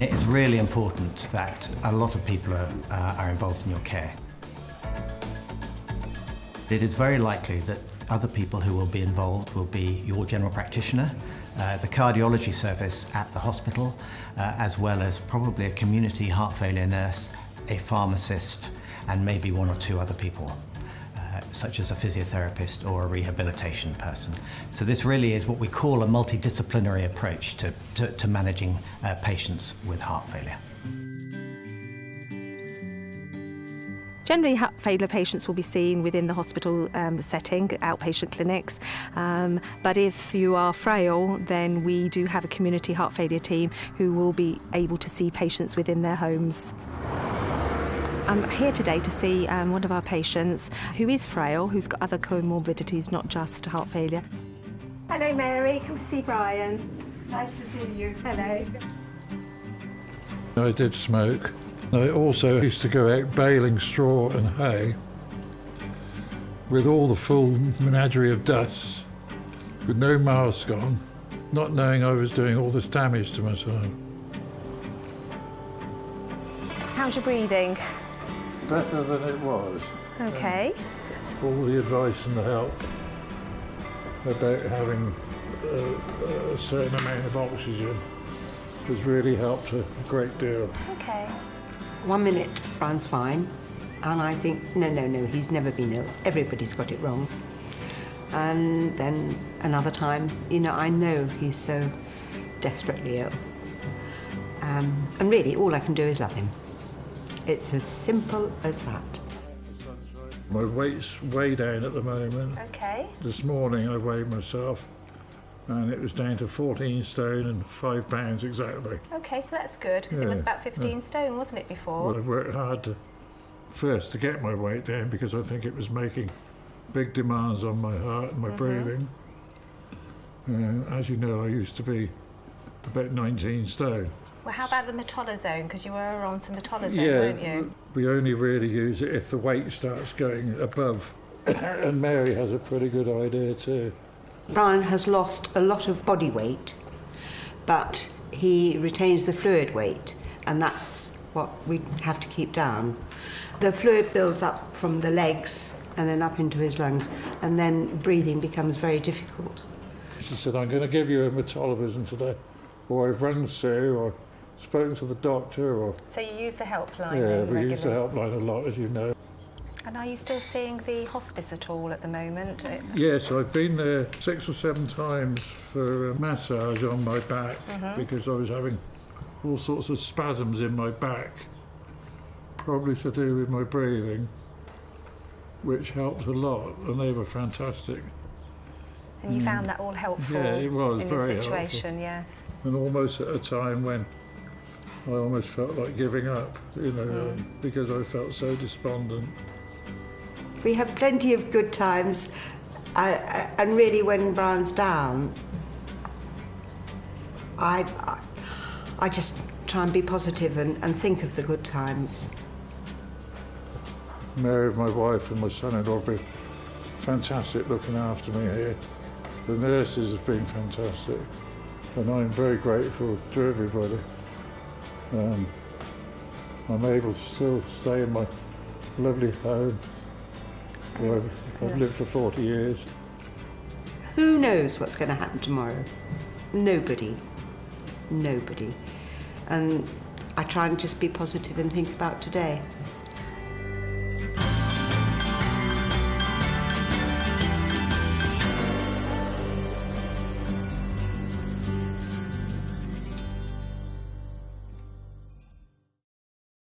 It is really important that a lot of people are involved in your care. It is very likely that other people who will be involved will be your general practitioner, the cardiology service at the hospital, as well as probably a community heart failure nurse, a pharmacist, and maybe one or two other people, such as a physiotherapist or a rehabilitation person. So this really is what we call a multidisciplinary approach to managing patients with heart failure. Generally, heart failure patients will be seen within the hospital setting, outpatient clinics. But if you are frail, then we do have a community heart failure team who will be able to see patients within their homes. I'm here today to see one of our patients who is frail, who's got other comorbidities, not just heart failure. Hello, Mary. Come to see Brian. Nice to see you. Hello. I did smoke. I also used to go out baling straw and hay with all the full menagerie of dust, with no mask on, not knowing I was doing all this damage to myself. How's your breathing? Better than it was. Okay. All the advice and the help about having a certain amount of oxygen has really helped a great deal. Okay. 1 minute, Brian's fine, and I think, no, he's never been ill. Everybody's got it wrong. And then another time, I know he's so desperately ill. And really, all I can do is love him. It's as simple as that. My weight's way down at the moment. Okay. This morning I weighed myself and it was down to 14 stone and 5 pounds exactly. Okay, so that's good, because it was about 15 stone, wasn't it, before? Well, I worked hard to get my weight down because I think it was making big demands on my heart and my breathing. As you know, I used to be about 19 stone. Well, how about the metolazone? Because you were on some metolazone, weren't you? We only really use it if the weight starts going above. And Mary has a pretty good idea too. Brian has lost a lot of body weight, but he retains the fluid weight, and that's what we have to keep down. The fluid builds up from the legs and then up into his lungs, and then breathing becomes very difficult. She said, I'm going to give you a metabolism today, or I've rung Sue, or spoken to the doctor, or... So you use the helpline? Yeah, we use the helpline a lot, as you know. And are you still seeing the hospice at all at the moment? Yes, I've been there 6 or 7 times for a massage on my back because I was having all sorts of spasms in my back, probably to do with my breathing, which helped a lot, and they were fantastic. And you found that all helpful? Yeah, it was in very the situation, helpful. Yes. And almost at a time when I almost felt like giving up, because I felt so despondent. We have plenty of good times, and really when Brian's down, I just try and be positive and think of the good times. Mary, my wife, and my son-in-law have been fantastic looking after me here. The nurses have been fantastic, and I'm very grateful to everybody. I'm able to still stay in my lovely home where I've lived for 40 years. Who knows what's going to happen tomorrow? Nobody. And I try and just be positive and think about today.